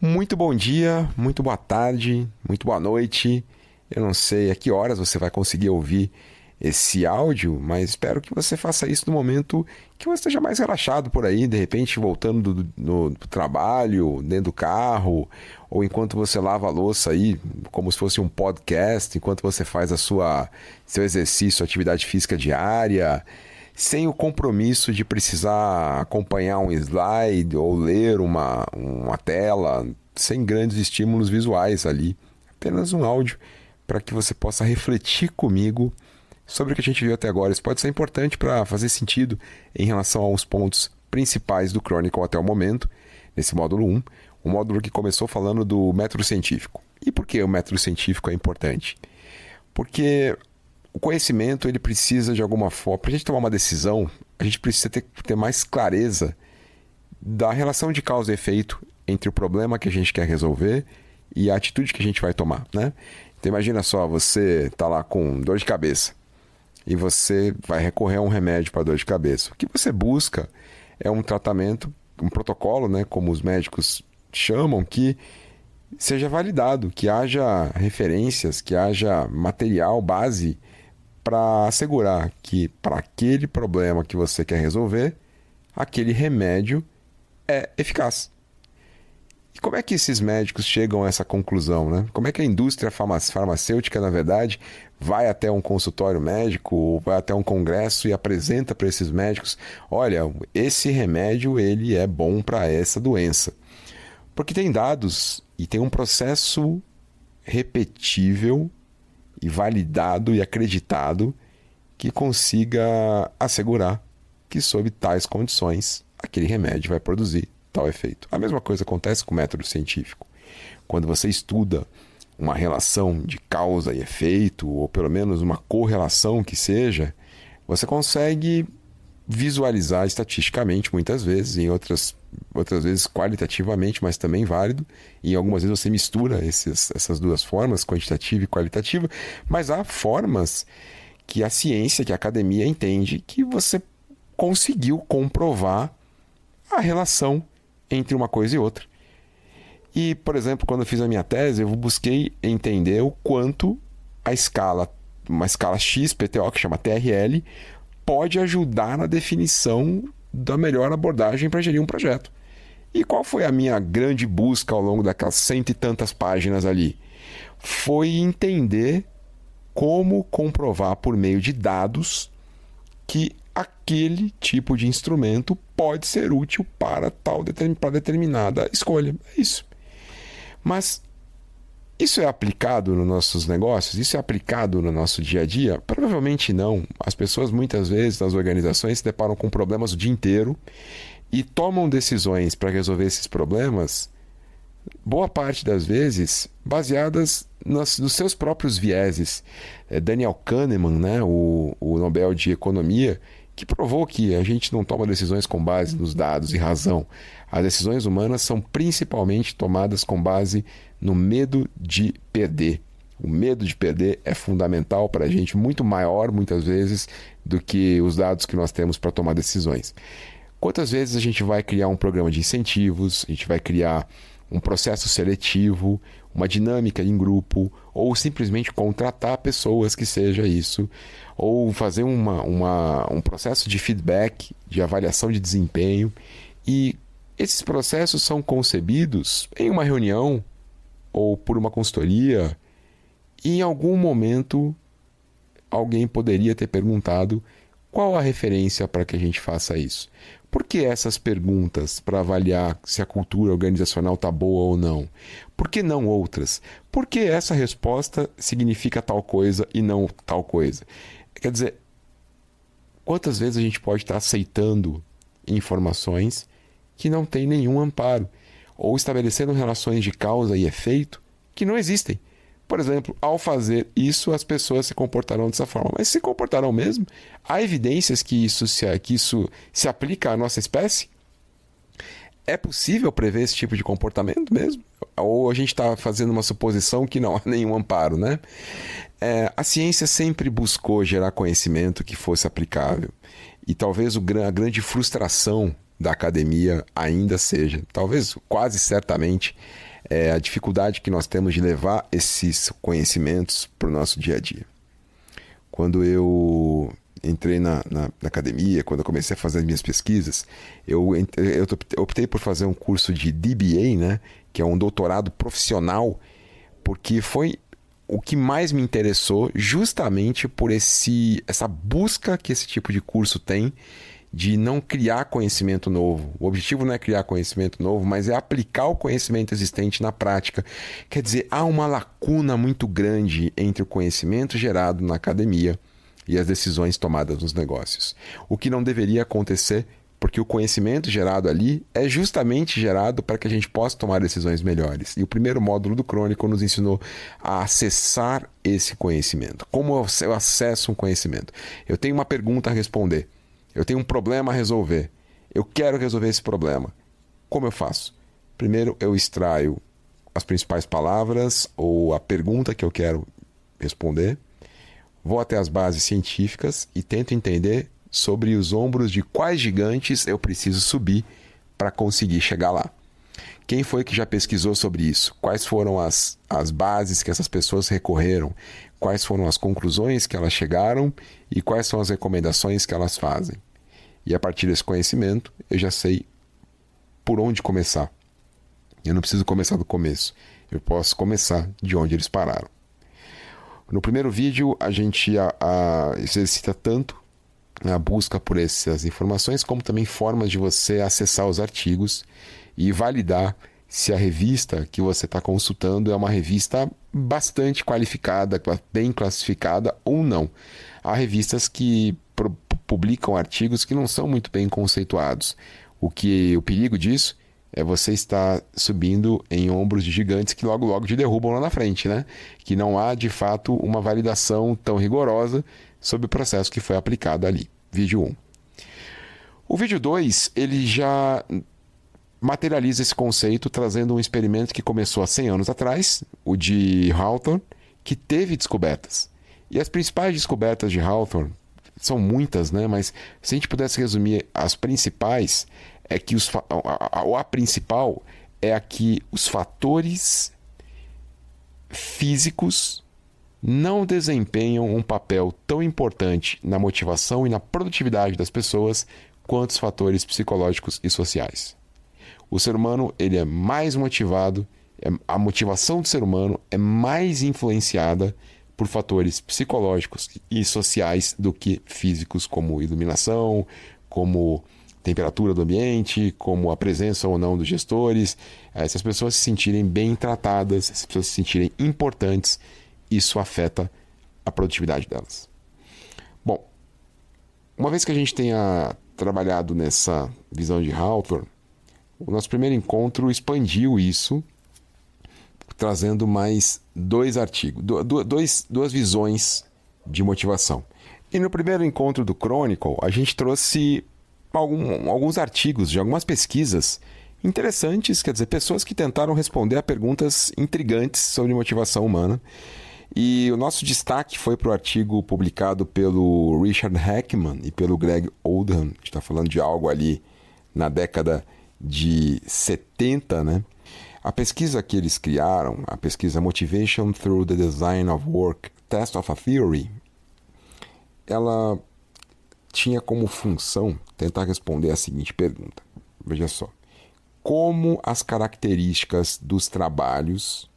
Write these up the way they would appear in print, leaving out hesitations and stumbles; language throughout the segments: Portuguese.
Muito bom dia, muito boa tarde, muito boa noite. Eu não sei a que horas você vai conseguir ouvir esse áudio, mas espero que você faça isso no momento que você esteja mais relaxado por aí, de repente voltando do trabalho, dentro do carro, ou enquanto você lava a louça aí, como se fosse um podcast, enquanto você faz seu exercício, atividade física diária, sem o compromisso de precisar acompanhar um slide ou ler uma tela, sem grandes estímulos visuais ali. Apenas um áudio para que você possa refletir comigo sobre o que a gente viu até agora. Isso pode ser importante para fazer sentido em relação aos pontos principais do Chronicle até o momento, nesse módulo 1, um módulo que começou falando do método científico. E por que o método científico é importante? Porque o conhecimento, ele precisa de alguma forma, para a gente tomar uma decisão, a gente precisa ter mais clareza da relação de causa e efeito entre o problema que a gente quer resolver e a atitude que a gente vai tomar, né? Então imagina só, você está lá com dor de cabeça e você vai recorrer a um remédio para dor de cabeça. O que você busca é um tratamento, um protocolo, né, como os médicos chamam, que seja validado, que haja referências, que haja material, base, para assegurar que para aquele problema que você quer resolver, aquele remédio é eficaz. E como é que esses médicos chegam a essa conclusão, né? Como é que a indústria farmacêutica, na verdade, vai até um consultório médico ou vai até um congresso e apresenta para esses médicos: olha, esse remédio ele é bom para essa doença. Porque tem dados e tem um processo repetível e validado e acreditado que consiga assegurar que sob tais condições aquele remédio vai produzir tal efeito. A mesma coisa acontece com o método científico. Quando você estuda uma relação de causa e efeito, ou pelo menos uma correlação que seja, você consegue visualizar estatisticamente muitas vezes, em outras vezes qualitativamente, mas também válido. E algumas vezes você mistura essas duas formas, quantitativa e qualitativa, mas há formas que a ciência, que a academia entende que você conseguiu comprovar a relação entre uma coisa e outra. E, por exemplo, quando eu fiz a minha tese, eu busquei entender o quanto uma escala X, PTO, que chama TRL, pode ajudar na definição da melhor abordagem para gerir um projeto. E qual foi a minha grande busca ao longo daquelas 100 e tantas páginas ali? Foi entender como comprovar por meio de dados que aquele tipo de instrumento pode ser útil para determinada escolha. É isso. Mas isso é aplicado nos nossos negócios? Isso é aplicado no nosso dia a dia? Provavelmente não. As pessoas muitas vezes nas organizações se deparam com problemas o dia inteiro e tomam decisões para resolver esses problemas, boa parte das vezes, baseadas nos seus próprios vieses. Daniel Kahneman, né, o Nobel de Economia, que provou que a gente não toma decisões com base nos dados e razão. As decisões humanas são principalmente tomadas com base no medo de perder. O medo de perder é fundamental para a gente, muito maior, muitas vezes, do que os dados que nós temos para tomar decisões. Quantas vezes a gente vai criar um programa de incentivos, a gente vai criar um processo seletivo, uma dinâmica em grupo, ou simplesmente contratar pessoas que seja isso, ou fazer um processo de feedback, de avaliação de desempenho. E esses processos são concebidos em uma reunião ou por uma consultoria, e em algum momento alguém poderia ter perguntado qual a referência para que a gente faça isso. Por que essas perguntas para avaliar se a cultura organizacional está boa ou não? Por que não outras? Por que essa resposta significa tal coisa e não tal coisa? Quer dizer, quantas vezes a gente pode estar aceitando informações que não têm nenhum amparo, ou estabelecendo relações de causa e efeito que não existem? Por exemplo, ao fazer isso, as pessoas se comportarão dessa forma. Mas se comportarão mesmo? Há evidências que isso se aplica à nossa espécie? É possível prever esse tipo de comportamento mesmo? Ou a gente está fazendo uma suposição que não há nenhum amparo, né? A ciência sempre buscou gerar conhecimento que fosse aplicável. E talvez a grande frustração da academia ainda seja, talvez quase certamente, é a dificuldade que nós temos de levar esses conhecimentos para o nosso dia a dia. Quando eu entrei na academia, quando eu comecei a fazer as minhas pesquisas, eu optei por fazer um curso de DBA, né, que é um doutorado profissional, porque foi o que mais me interessou, justamente por essa busca que esse tipo de curso tem de não criar conhecimento novo. O objetivo não é criar conhecimento novo, mas é aplicar o conhecimento existente na prática. Quer dizer, há uma lacuna muito grande entre o conhecimento gerado na academia e as decisões tomadas nos negócios. O que não deveria acontecer, porque o conhecimento gerado ali é justamente gerado para que a gente possa tomar decisões melhores. E o primeiro módulo do Chronicle nos ensinou a acessar esse conhecimento. Como eu acesso um conhecimento? Eu tenho uma pergunta a responder. Eu tenho um problema a resolver. Eu quero resolver esse problema. Como eu faço? Primeiro, eu extraio as principais palavras ou a pergunta que eu quero responder. Vou até as bases científicas e tento entender sobre os ombros de quais gigantes eu preciso subir para conseguir chegar lá. Quem foi que já pesquisou sobre isso? Quais foram as bases que essas pessoas recorreram? Quais foram as conclusões que elas chegaram e quais são as recomendações que elas fazem? E a partir desse conhecimento, eu já sei por onde começar. Eu não preciso começar do começo. Eu posso começar de onde eles pararam. No primeiro vídeo, a gente exercita tanto a busca por essas informações, como também formas de você acessar os artigos e validar se a revista que você está consultando é uma revista bastante qualificada, bem classificada ou não. Há revistas que publicam artigos que não são muito bem conceituados. O perigo disso é você estar subindo em ombros de gigantes que logo logo te derrubam lá na frente, né? Que não há de fato uma validação tão rigorosa sobre o processo que foi aplicado ali. Vídeo 1. O vídeo 2, ele já materializa esse conceito trazendo um experimento que começou há 100 anos atrás, o de Hawthorne, que teve descobertas. E as principais descobertas de Hawthorne são muitas, né? Mas se a gente pudesse resumir as principais, é que a principal é a que os fatores físicos não desempenham um papel tão importante na motivação e na produtividade das pessoas quanto os fatores psicológicos e sociais. O ser humano, ele é mais motivado, a motivação do ser humano é mais influenciada por fatores psicológicos e sociais do que físicos, como iluminação, como temperatura do ambiente, como a presença ou não dos gestores. Se as pessoas se sentirem bem tratadas, se as pessoas se sentirem importantes, isso afeta a produtividade delas. Bom, uma vez que a gente tenha trabalhado nessa visão de Hawthorne, o nosso primeiro encontro expandiu isso, trazendo mais 2 artigos, duas visões de motivação. E no primeiro encontro do Chronicle, a gente trouxe alguns artigos de algumas pesquisas interessantes, quer dizer, pessoas que tentaram responder a perguntas intrigantes sobre motivação humana. E o nosso destaque foi para o artigo publicado pelo Richard Heckman e pelo Greg Oldham. A gente está falando de algo ali na década de 70, né? A pesquisa que eles criaram, a pesquisa Motivation Through the Design of Work, Test of a Theory, ela tinha como função tentar responder a seguinte pergunta. Veja só. Como as características dos trabalhos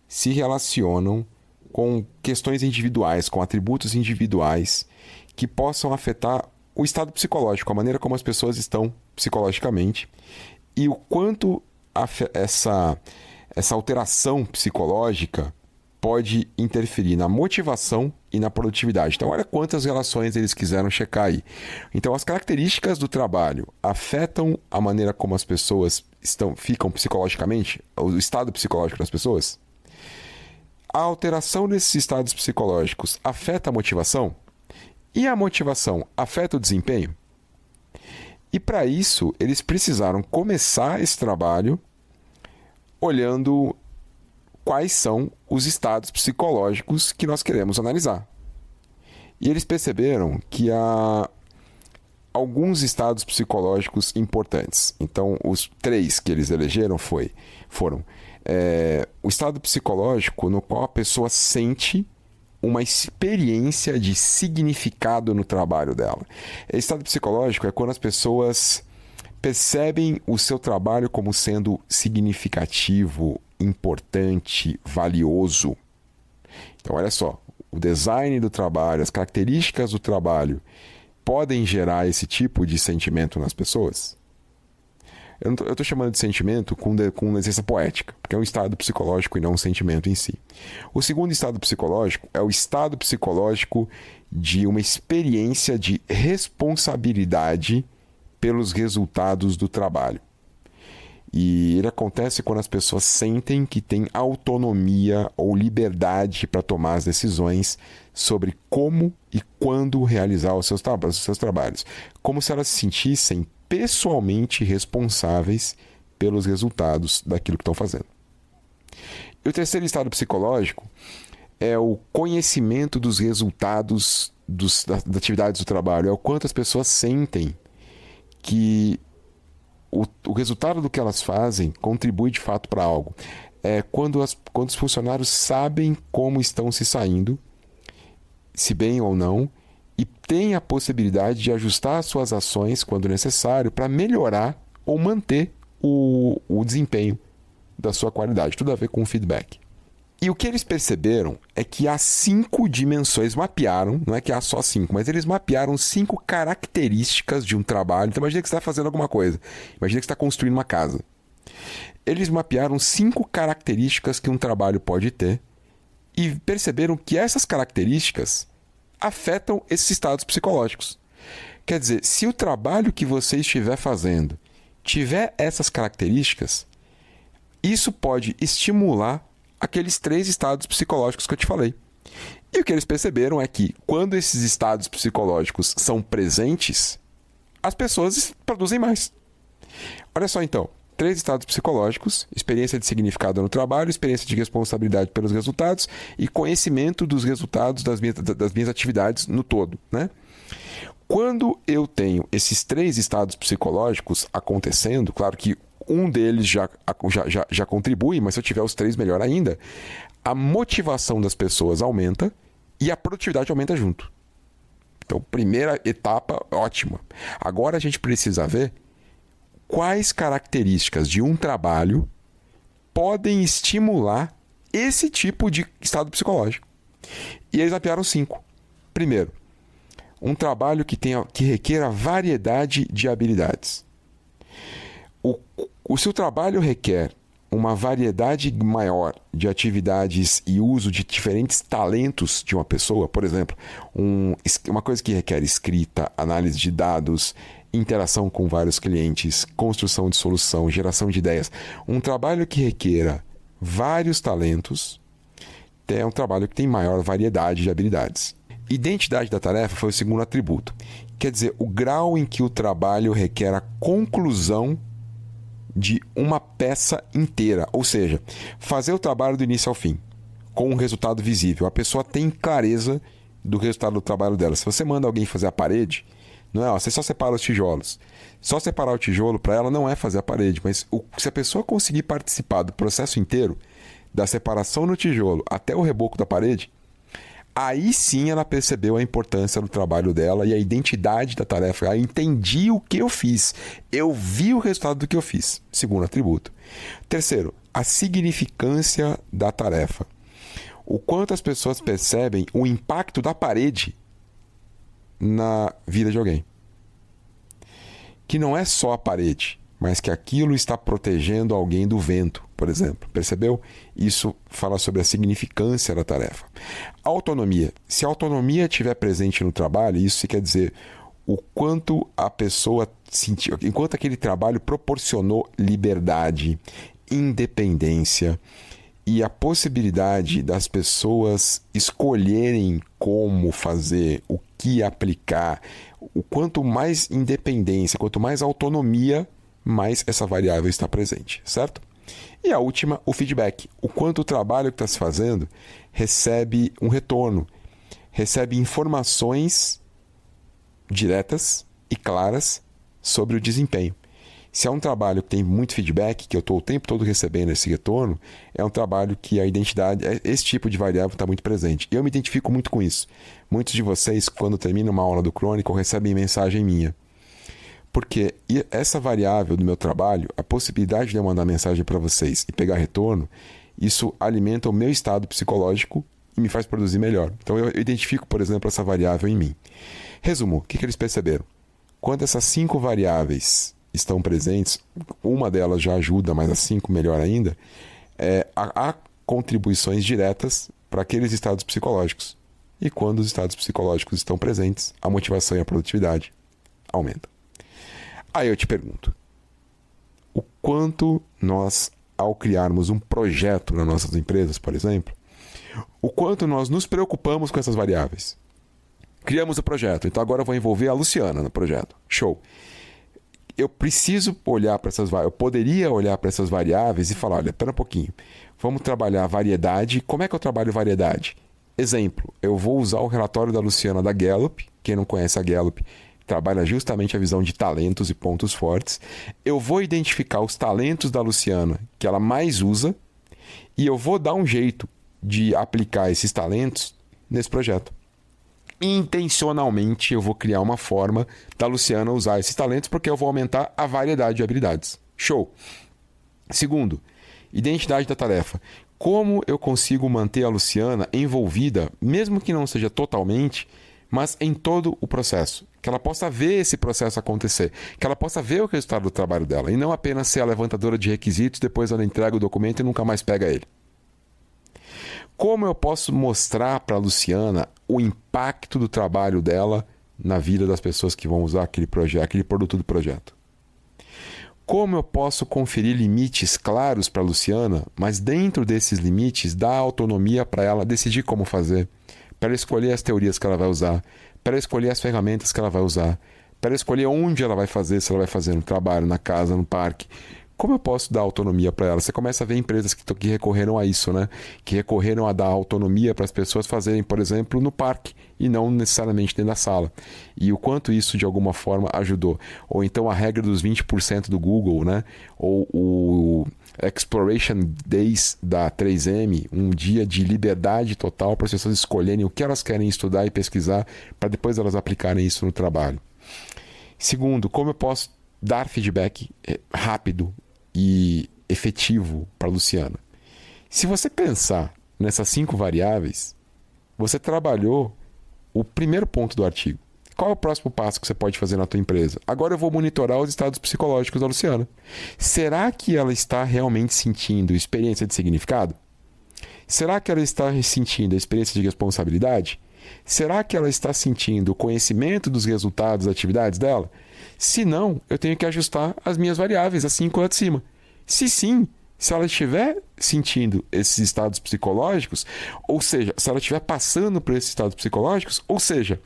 se relacionam com questões individuais, com atributos individuais que possam afetar o estado psicológico, a maneira como as pessoas estão psicologicamente e o quanto essa alteração psicológica pode interferir na motivação e na produtividade. Então, olha quantas relações eles quiseram checar aí. Então, as características do trabalho afetam a maneira como as pessoas ficam psicologicamente, o estado psicológico das pessoas? A alteração desses estados psicológicos afeta a motivação? E a motivação afeta o desempenho? E para isso, eles precisaram começar esse trabalho olhando quais são os estados psicológicos que nós queremos analisar. E eles perceberam que há alguns estados psicológicos importantes. Então, os 3 que eles elegeram foram O estado psicológico no qual a pessoa sente uma experiência de significado no trabalho dela. Esse estado psicológico é quando as pessoas percebem o seu trabalho como sendo significativo, importante, valioso. Então, olha só, o design do trabalho, as características do trabalho podem gerar esse tipo de sentimento nas pessoas? Eu estou chamando de sentimento com licença poética, porque é um estado psicológico e não um sentimento em si. O segundo estado psicológico é o estado psicológico de uma experiência de responsabilidade pelos resultados do trabalho. E ele acontece quando as pessoas sentem que têm autonomia ou liberdade para tomar as decisões sobre como e quando realizar os seus trabalhos. Como se elas se sentissem pessoalmente responsáveis pelos resultados daquilo que estão fazendo. E o terceiro estado psicológico é o conhecimento dos resultados das atividades do trabalho. É o quanto as pessoas sentem que o resultado do que elas fazem contribui de fato para algo. É quando os funcionários sabem como estão se saindo, se bem ou não, e têm a possibilidade de ajustar suas ações quando necessário para melhorar ou manter o desempenho da sua qualidade. Tudo a ver com o feedback. E o que eles perceberam é que há 5 dimensões, mapearam, não é que há só 5, mas eles mapearam 5 características de um trabalho. Então imagina que você está fazendo alguma coisa, imagina que você está construindo uma casa. Eles mapearam 5 características que um trabalho pode ter e perceberam que essas características afetam esses estados psicológicos. Quer dizer, se o trabalho que você estiver fazendo tiver essas características, isso pode estimular aqueles 3 estados psicológicos que eu te falei. E o que eles perceberam é que quando esses estados psicológicos são presentes, as pessoas produzem mais. Olha só então, 3 estados psicológicos: experiência de significado no trabalho, experiência de responsabilidade pelos resultados e conhecimento dos resultados das minhas atividades no todo, né? Quando eu tenho esses 3 estados psicológicos acontecendo, claro que um deles já contribui, mas se eu tiver os 3, melhor ainda, a motivação das pessoas aumenta e a produtividade aumenta junto. Então, primeira etapa, ótima. Agora a gente precisa ver quais características de um trabalho podem estimular esse tipo de estado psicológico. E eles mapearam 5. Primeiro, um trabalho que requer a variedade de habilidades. Se o trabalho requer uma variedade maior de atividades e uso de diferentes talentos de uma pessoa, por exemplo, uma coisa que requer escrita, análise de dados, interação com vários clientes, construção de solução, geração de ideias. Um trabalho que requeira vários talentos é um trabalho que tem maior variedade de habilidades. Identidade da tarefa foi o segundo atributo. Quer dizer, o grau em que o trabalho requer a conclusão de uma peça inteira. Ou seja, fazer o trabalho do início ao fim, com um resultado visível. A pessoa tem clareza do resultado do trabalho dela. Se você manda alguém fazer a parede, não é, você só separa os tijolos. Só separar o tijolo para ela não é fazer a parede, mas se a pessoa conseguir participar do processo inteiro, da separação no tijolo até o reboco da parede, aí sim ela percebeu a importância do trabalho dela e a identidade da tarefa. Eu entendi o que eu fiz. Eu vi o resultado do que eu fiz. Segundo atributo. Terceiro, a significância da tarefa. O quanto as pessoas percebem o impacto da parede na vida de alguém. Que não é só a parede, mas que aquilo está protegendo alguém do vento, por exemplo. Percebeu? Isso fala sobre a significância da tarefa. Autonomia. Se a autonomia estiver presente no trabalho, isso quer dizer o quanto a pessoa sentiu, enquanto aquele trabalho proporcionou liberdade, independência e a possibilidade das pessoas escolherem como fazer, o que aplicar. O quanto mais independência, quanto mais autonomia, mais essa variável está presente, certo? E a última, o feedback. O quanto o trabalho que está se fazendo recebe um retorno, recebe informações diretas e claras sobre o desempenho. Se é um trabalho que tem muito feedback, que eu estou o tempo todo recebendo esse retorno, é um trabalho que a identidade, esse tipo de variável está muito presente. E eu me identifico muito com isso. Muitos de vocês, quando terminam uma aula do Chronicle, recebem mensagem minha. Porque essa variável do meu trabalho, a possibilidade de eu mandar mensagem para vocês e pegar retorno, isso alimenta o meu estado psicológico e me faz produzir melhor. Então eu identifico, por exemplo, essa variável em mim. Resumo, o que eles perceberam? Quando essas 5 variáveis estão presentes, uma delas já ajuda, mas as 5 melhor ainda, há contribuições diretas para aqueles estados psicológicos. E quando os estados psicológicos estão presentes, a motivação e a produtividade aumentam. Aí eu te pergunto, o quanto nós, ao criarmos um projeto nas nossas empresas, por exemplo, o quanto nós nos preocupamos com essas variáveis? Criamos o projeto, então agora eu vou envolver a Luciana no projeto. Show! Eu preciso olhar para essas variáveis, eu poderia olhar para essas variáveis e falar, olha, espera um pouquinho, vamos trabalhar variedade. Como é que eu trabalho variedade? Exemplo, eu vou usar o relatório da Luciana da Gallup. Quem não conhece a Gallup, trabalha justamente a visão de talentos e pontos fortes. Eu vou identificar os talentos da Luciana que ela mais usa e eu vou dar um jeito de aplicar esses talentos nesse projeto. Intencionalmente eu vou criar uma forma da Luciana usar esses talentos porque eu vou aumentar a variedade de habilidades. Show! Segundo, identidade da tarefa. Como eu consigo manter a Luciana envolvida, mesmo que não seja totalmente, mas em todo o processo? Que ela possa ver esse processo acontecer, que ela possa ver o resultado do trabalho dela e não apenas ser a levantadora de requisitos, depois ela entrega o documento e nunca mais pega ele. Como eu posso mostrar para a Luciana o impacto do trabalho dela na vida das pessoas que vão usar aquele projeto, aquele produto do projeto? Como eu posso conferir limites claros para a Luciana, mas dentro desses limites dar autonomia para ela decidir como fazer, para ela escolher as teorias que ela vai usar, para ela escolher as ferramentas que ela vai usar, para ela escolher onde ela vai fazer, se ela vai fazer no trabalho, na casa, no parque. Como eu posso dar autonomia para ela? Você começa a ver empresas que recorreram a isso, né? Que recorreram a dar autonomia para as pessoas fazerem, por exemplo, no parque e não necessariamente dentro da sala. E o quanto isso, de alguma forma, ajudou. Ou então a regra dos 20% do Google, né? Ou o Exploration Days da 3M, um dia de liberdade total para as pessoas escolherem o que elas querem estudar e pesquisar para depois elas aplicarem isso no trabalho. Segundo, como eu posso dar feedback rápido e efetivo para a Luciana? Se você pensar nessas 5 variáveis, você trabalhou o primeiro ponto do artigo. Qual é o próximo passo que você pode fazer na tua empresa? Agora eu vou monitorar os estados psicológicos da Luciana. Será que ela está realmente sentindo experiência de significado? Será que ela está sentindo a experiência de responsabilidade? Será que ela está sentindo o conhecimento dos resultados das atividades dela? Se não, eu tenho que ajustar as minhas variáveis, as 5 lá de cima. Se sim, se ela estiver sentindo esses estados psicológicos, ou seja, se ela estiver passando por esses estados psicológicos, ou seja,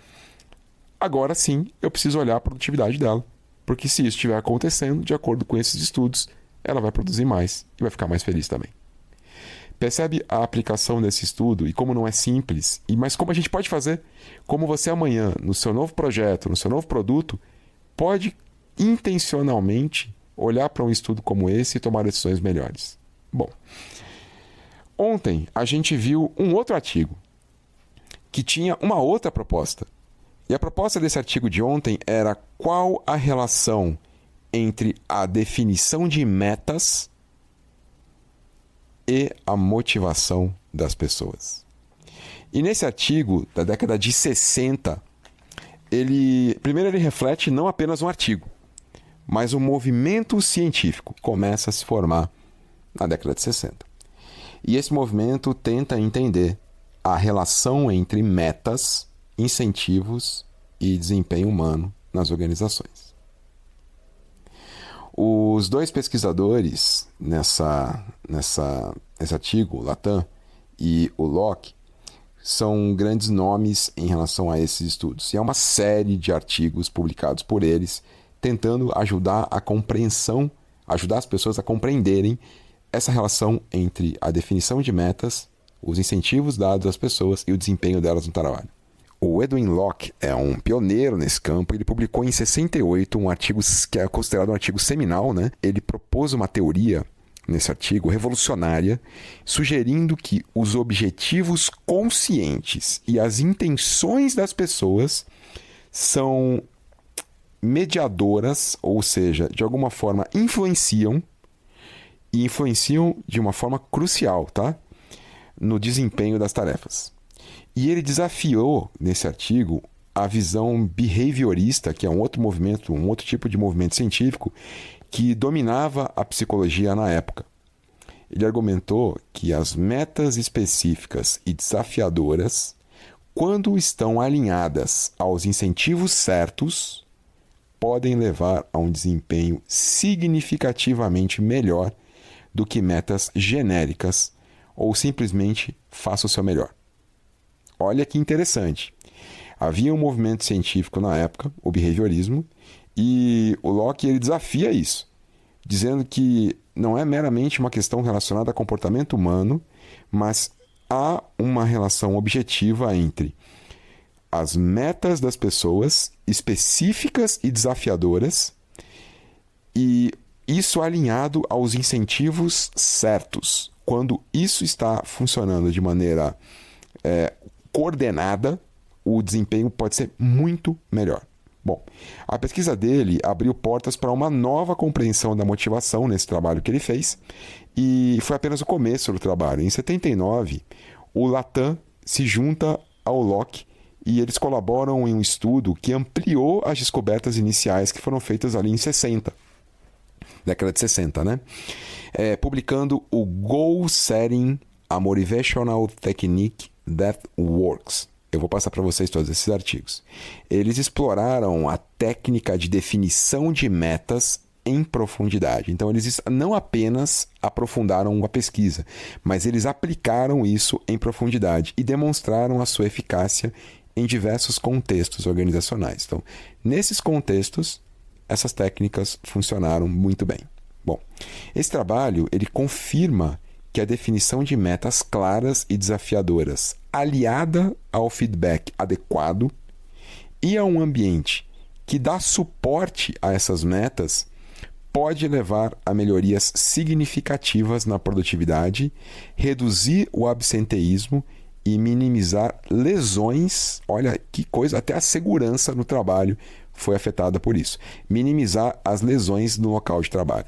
agora sim eu preciso olhar a produtividade dela. Porque se isso estiver acontecendo, de acordo com esses estudos, ela vai produzir mais e vai ficar mais feliz também. Percebe a aplicação desse estudo e como não é simples, mas como a gente pode fazer? Como você amanhã, no seu novo projeto, no seu novo produto, pode intencionalmente olhar para um estudo como esse e tomar decisões melhores. Bom, ontem a gente viu um outro artigo que tinha uma outra proposta. E a proposta desse artigo de ontem era qual a relação entre a definição de metas e a motivação das pessoas. E nesse artigo da década de 60, primeiro ele reflete não apenas um artigo, mas um movimento científico que começa a se formar na década de 60. E esse movimento tenta entender a relação entre metas, incentivos e desempenho humano nas organizações. Os 2 pesquisadores nesse artigo, o Latam e o Locke, são grandes nomes em relação a esses estudos. E é uma série de artigos publicados por eles, tentando ajudar as pessoas a compreenderem essa relação entre a definição de metas, os incentivos dados às pessoas e o desempenho delas no trabalho. O Edwin Locke é um pioneiro nesse campo. Ele publicou em 68 um artigo que é considerado um artigo seminal, né? Ele propôs uma teoria nesse artigo revolucionária, sugerindo que os objetivos conscientes e as intenções das pessoas são mediadoras, ou seja, de alguma forma influenciam de uma forma crucial, tá? No desempenho das tarefas. E ele desafiou, nesse artigo, a visão behaviorista, que é um outro movimento, um outro tipo de movimento científico, que dominava a psicologia na época. Ele argumentou que as metas específicas e desafiadoras, quando estão alinhadas aos incentivos certos, podem levar a um desempenho significativamente melhor do que metas genéricas ou simplesmente faça o seu melhor. Olha que interessante. Havia um movimento científico na época, o behaviorismo, e o Locke ele desafia isso, dizendo que não é meramente uma questão relacionada a comportamento humano, mas há uma relação objetiva entre as metas das pessoas, específicas e desafiadoras, e isso alinhado aos incentivos certos. Quando isso está funcionando de maneira coordenada, o desempenho pode ser muito melhor. Bom, a pesquisa dele abriu portas para uma nova compreensão da motivação nesse trabalho que ele fez, e foi apenas o começo do trabalho. Em 79, o Lacan se junta ao Locke e eles colaboram em um estudo que ampliou as descobertas iniciais que foram feitas ali em 60. Década de 60, né? Publicando o Goal Setting, a Motivational Technique That Works. Eu vou passar para vocês todos esses artigos. Eles exploraram a técnica de definição de metas em profundidade. Então, eles não apenas aprofundaram a pesquisa, mas eles aplicaram isso em profundidade e demonstraram a sua eficácia em diversos contextos organizacionais. Então, nesses contextos, essas técnicas funcionaram muito bem. Bom, esse trabalho ele confirma que a definição de metas claras e desafiadoras, aliada ao feedback adequado e a um ambiente que dá suporte a essas metas, pode levar a melhorias significativas na produtividade, reduzir o absenteísmo e minimizar lesões. Olha que coisa, até a segurança no trabalho foi afetada por isso. Minimizar as lesões no local de trabalho.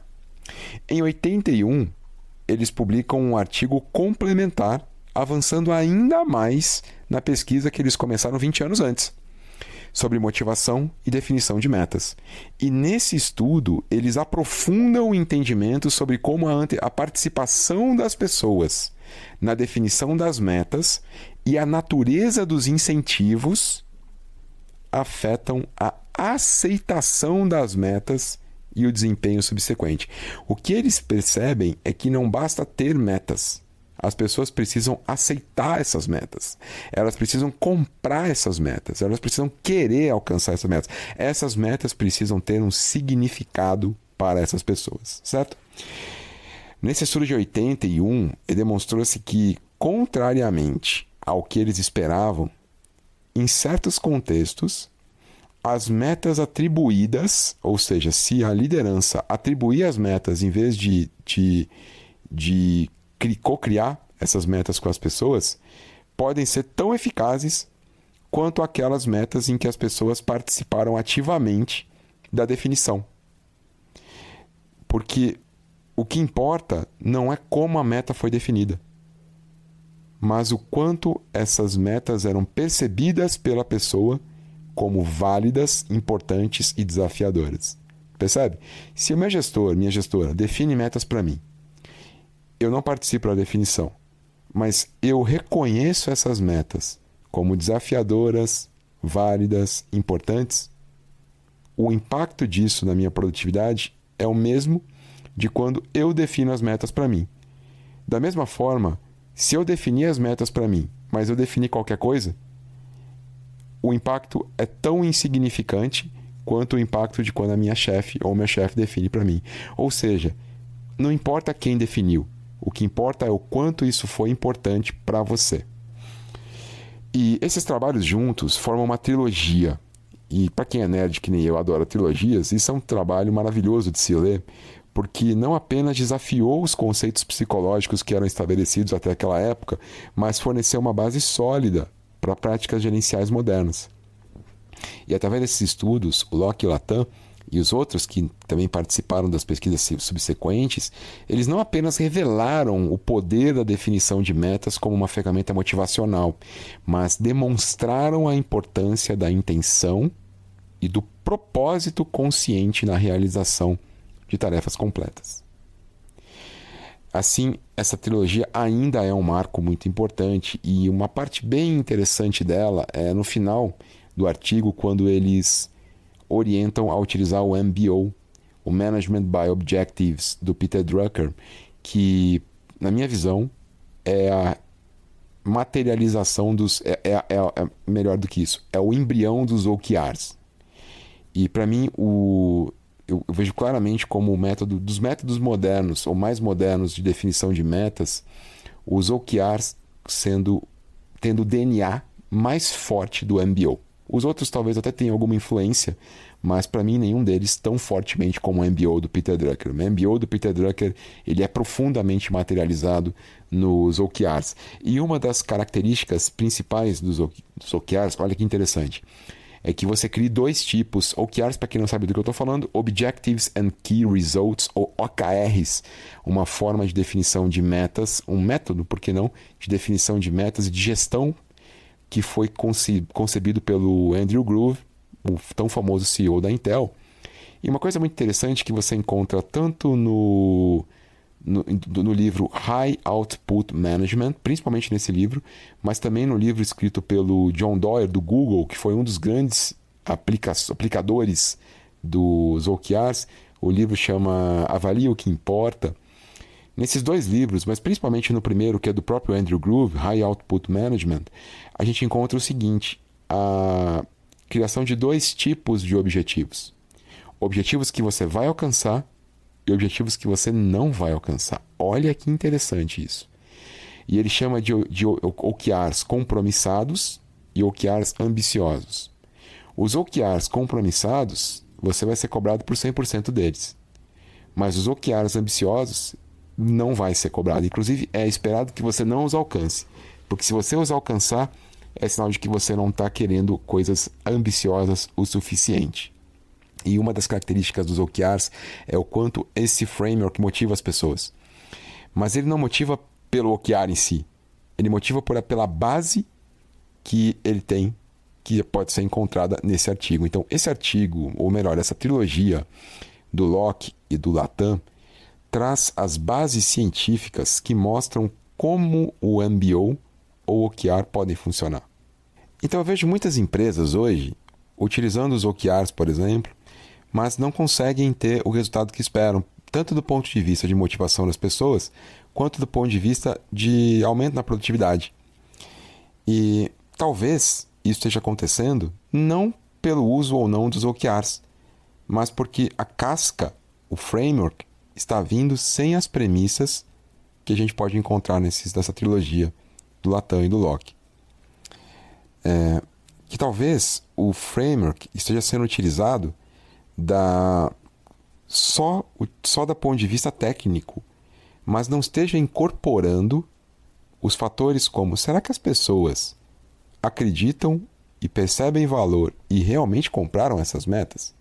Em 81, eles publicam um artigo complementar, avançando ainda mais na pesquisa que eles começaram 20 anos antes, sobre motivação e definição de metas. E nesse estudo, eles aprofundam o entendimento sobre como a participação das pessoas na definição das metas e a natureza dos incentivos afetam a aceitação das metas e o desempenho subsequente. O que eles percebem é que não basta ter metas. As pessoas precisam aceitar essas metas. Elas precisam comprar essas metas. Elas precisam querer alcançar essas metas. Essas metas precisam ter um significado para essas pessoas, certo? Nesse estudo de 81, demonstrou-se que, contrariamente ao que eles esperavam, em certos contextos, as metas atribuídas, ou seja, se a liderança atribuir as metas em vez de co-criar essas metas com as pessoas, podem ser tão eficazes quanto aquelas metas em que as pessoas participaram ativamente da definição. Porque o que importa não é como a meta foi definida, mas o quanto essas metas eram percebidas pela pessoa como válidas, importantes e desafiadoras. Percebe? Se o meu gestor, minha gestora, define metas para mim, eu não participo da definição, mas eu reconheço essas metas como desafiadoras, válidas, importantes, o impacto disso na minha produtividade é o mesmo de quando eu defino as metas para mim. Da mesma forma, se eu definir as metas para mim, mas eu definir qualquer coisa, o impacto é tão insignificante quanto o impacto de quando a minha chefe ou meu chefe define para mim. Ou seja, não importa quem definiu, o que importa é o quanto isso foi importante para você. E esses trabalhos juntos formam uma trilogia. E para quem é nerd que nem eu, adora trilogias, isso é um trabalho maravilhoso de se ler, porque não apenas desafiou os conceitos psicológicos que eram estabelecidos até aquela época, mas forneceu uma base sólida para práticas gerenciais modernas. E através desses estudos, o Locke e o Lacan e os outros que também participaram das pesquisas subsequentes, eles não apenas revelaram o poder da definição de metas como uma ferramenta motivacional, mas demonstraram a importância da intenção e do propósito consciente na realização de tarefas completas. Assim, essa trilogia ainda é um marco muito importante, e uma parte bem interessante dela é no final do artigo, quando eles orientam a utilizar o MBO, o Management by Objectives, do Peter Drucker, que, na minha visão, é a materialização dos... É melhor do que isso, é o embrião dos OKRs. E, para mim, eu vejo claramente como o método dos métodos modernos, ou mais modernos, de definição de metas, os OKRs tendo o DNA mais forte do MBO. Os outros talvez até tenham alguma influência, mas para mim nenhum deles tão fortemente como o MBO do Peter Drucker. O MBO do Peter Drucker, ele é profundamente materializado nos OKRs. E uma das características principais dos OKRs, olha que interessante, é que você cria dois tipos. OKRs, para quem não sabe do que eu estou falando, Objectives and Key Results, ou OKRs, uma forma de definição de metas, um método, por que não, de definição de metas e de gestão que foi concebido pelo Andrew Grove, o tão famoso CEO da Intel. E uma coisa muito interessante que você encontra tanto no livro High Output Management, principalmente nesse livro, mas também no livro escrito pelo John Doerr, do Google, que foi um dos grandes aplicadores dos OKRs. O livro chama Avalie o que Importa. Nesses dois livros, mas principalmente no primeiro, que é do próprio Andrew Grove, High Output Management, a gente encontra o seguinte: a criação de dois tipos de objetivos. Objetivos que você vai alcançar e objetivos que você não vai alcançar. Olha que interessante isso. E ele chama de OKRs compromissados e OKRs ambiciosos. Os OKRs compromissados, você vai ser cobrado por 100% deles. Mas os OKRs ambiciosos não vai ser cobrado. Inclusive, é esperado que você não os alcance. Porque se você os alcançar, é sinal de que você não está querendo coisas ambiciosas o suficiente. E uma das características dos OKRs é o quanto esse framework motiva as pessoas. Mas ele não motiva pelo OKR em si. Ele motiva pela base que ele tem, que pode ser encontrada nesse artigo. Então, esse artigo, ou melhor, essa trilogia do Locke e do Lacan, traz as bases científicas que mostram como o MBO ou OKR podem funcionar. Então eu vejo muitas empresas hoje utilizando os OKRs, por exemplo, mas não conseguem ter o resultado que esperam, tanto do ponto de vista de motivação das pessoas, quanto do ponto de vista de aumento na produtividade. E talvez isso esteja acontecendo não pelo uso ou não dos OKRs, mas porque a casca, o framework, está vindo sem as premissas que a gente pode encontrar nessa trilogia do Lacan e do Locke. Que talvez o framework esteja sendo utilizado só da ponto de vista técnico, mas não esteja incorporando os fatores como: será que as pessoas acreditam e percebem valor e realmente compraram essas metas?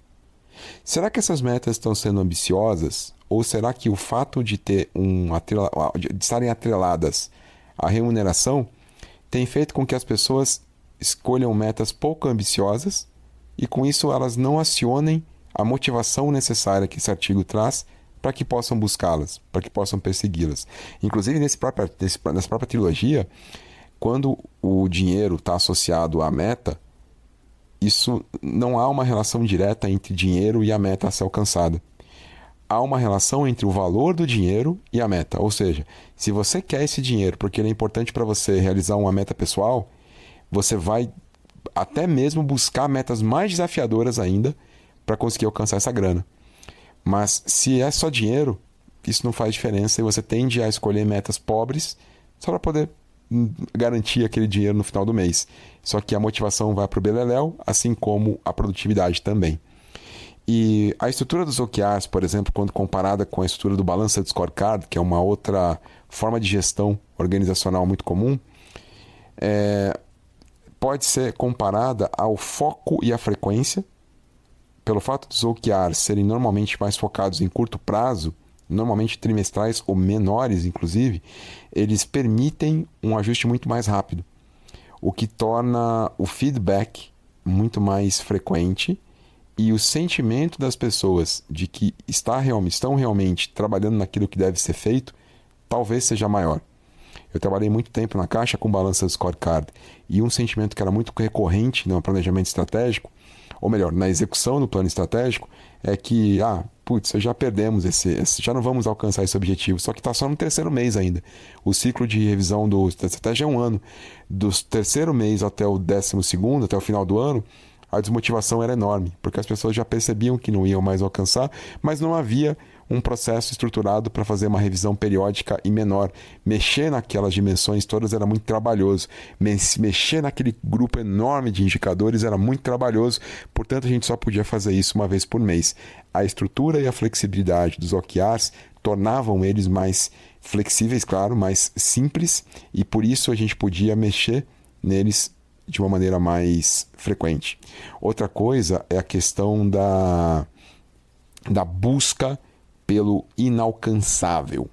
Será que essas metas estão sendo ambiciosas? Ou será que o fato de de estarem atreladas à remuneração tem feito com que as pessoas escolham metas pouco ambiciosas e com isso elas não acionem a motivação necessária que esse artigo traz para que possam buscá-las, para que possam persegui-las? Inclusive, nessa própria trilogia, quando o dinheiro está associado à meta, isso não há uma relação direta entre dinheiro e a meta a ser alcançada. Há uma relação entre o valor do dinheiro e a meta. Ou seja, se você quer esse dinheiro porque ele é importante para você realizar uma meta pessoal, você vai até mesmo buscar metas mais desafiadoras ainda para conseguir alcançar essa grana. Mas se é só dinheiro, isso não faz diferença e você tende a escolher metas pobres só para poder garantir aquele dinheiro no final do mês. Só que a motivação vai para o beleléu, assim como a produtividade também. E a estrutura dos OKRs, por exemplo, quando comparada com a estrutura do Balanced Scorecard, que é uma outra forma de gestão organizacional muito comum, pode ser comparada ao foco e à frequência. Pelo fato dos OKRs serem normalmente mais focados em curto prazo, normalmente trimestrais ou menores, inclusive, eles permitem um ajuste muito mais rápido, o que torna o feedback muito mais frequente e o sentimento das pessoas de que estão realmente trabalhando naquilo que deve ser feito talvez seja maior. Eu trabalhei muito tempo na Caixa com balança scorecard e um sentimento que era muito recorrente no planejamento estratégico, ou melhor, na execução do plano estratégico, é que, já perdemos já não vamos alcançar esse objetivo, só que está só no terceiro mês ainda. O ciclo de revisão da estratégia é um ano. Do terceiro mês até o 12º, até o final do ano, a desmotivação era enorme, porque as pessoas já percebiam que não iam mais alcançar, mas não havia um processo estruturado para fazer uma revisão periódica e menor. Mexer naquelas dimensões todas era muito trabalhoso. Mexer naquele grupo enorme de indicadores era muito trabalhoso, portanto a gente só podia fazer isso uma vez por mês. A estrutura e a flexibilidade dos OKRs tornavam eles mais flexíveis, claro, mais simples, e por isso a gente podia mexer neles de uma maneira mais frequente. Outra coisa é a questão da busca pelo inalcançável.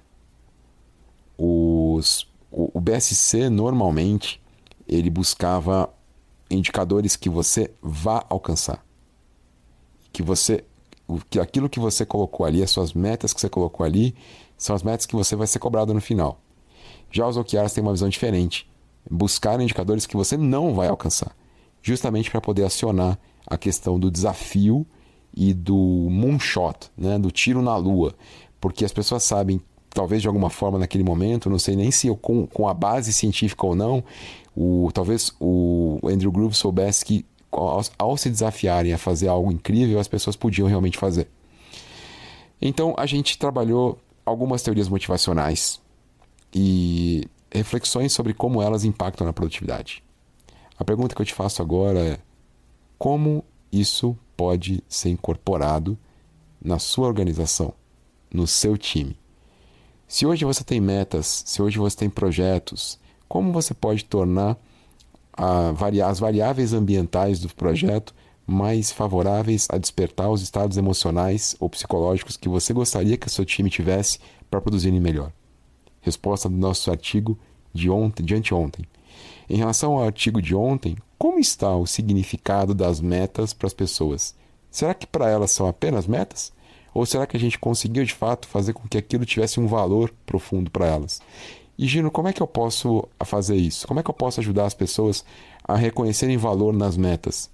O BSC normalmente ele buscava indicadores que você vá alcançar, que aquilo que você colocou ali, as suas metas que você colocou ali, são as metas que você vai ser cobrado no final. Já os OKRs têm uma visão diferente. Buscar indicadores que você não vai alcançar, justamente para poder acionar a questão do desafio e do moonshot, né, do tiro na lua, porque as pessoas sabem, talvez de alguma forma naquele momento, não sei nem se eu, com a base científica ou não, talvez o Andrew Groove soubesse que ao se desafiarem a fazer algo incrível, as pessoas podiam realmente fazer. Então a gente trabalhou algumas teorias motivacionais e reflexões sobre como elas impactam na produtividade. A pergunta que eu te faço agora é: como isso pode ser incorporado na sua organização, no seu time? Se hoje você tem metas, se hoje você tem projetos, como você pode tornar as variáveis ambientais do projeto mais favoráveis a despertar os estados emocionais ou psicológicos que você gostaria que o seu time tivesse para produzirem melhor? Resposta do nosso artigo de anteontem. Em relação ao artigo de ontem, como está o significado das metas para as pessoas? Será que para elas são apenas metas? Ou será que a gente conseguiu de fato fazer com que aquilo tivesse um valor profundo para elas? E Gino, como é que eu posso fazer isso? Como é que eu posso ajudar as pessoas a reconhecerem valor nas metas?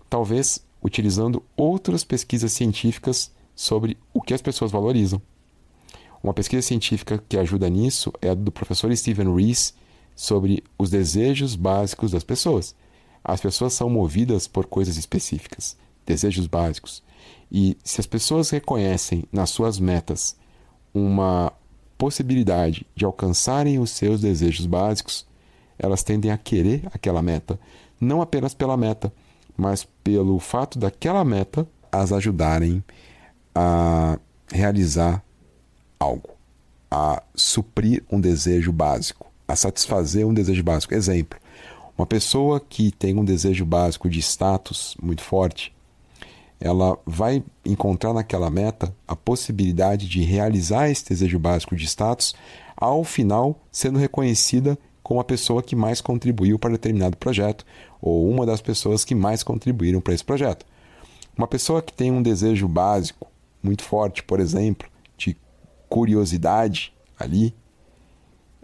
Talvez utilizando outras pesquisas científicas sobre o que as pessoas valorizam. Uma pesquisa científica que ajuda nisso é a do professor Stephen Rees sobre os desejos básicos das pessoas. As pessoas são movidas por coisas específicas, desejos básicos. E se as pessoas reconhecem nas suas metas uma possibilidade de alcançarem os seus desejos básicos, elas tendem a querer aquela meta, não apenas pela meta, mas pelo fato daquela meta as ajudarem a realizar algo, a suprir um desejo básico, a satisfazer um desejo básico. Exemplo, uma pessoa que tem um desejo básico de status muito forte, ela vai encontrar naquela meta a possibilidade de realizar esse desejo básico de status, ao final sendo reconhecida como a pessoa que mais contribuiu para determinado projeto, ou uma das pessoas que mais contribuíram para esse projeto. Uma pessoa que tem um desejo básico muito forte, por exemplo, de curiosidade ali,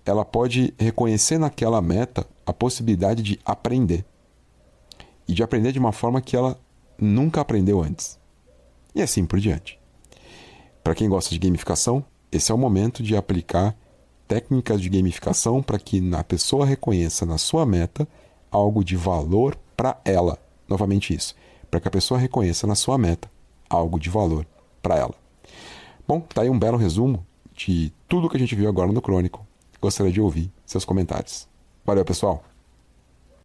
ela pode reconhecer naquela meta a possibilidade de aprender. E de aprender de uma forma que ela nunca aprendeu antes. E assim por diante. Para quem gosta de gamificação, esse é o momento de aplicar técnicas de gamificação para que a pessoa reconheça na sua meta algo de valor para ela. Novamente isso. Para que a pessoa reconheça na sua meta algo de valor para ela. Bom, tá aí um belo resumo de tudo que a gente viu agora no Crônico. Gostaria de ouvir seus comentários. Valeu, pessoal.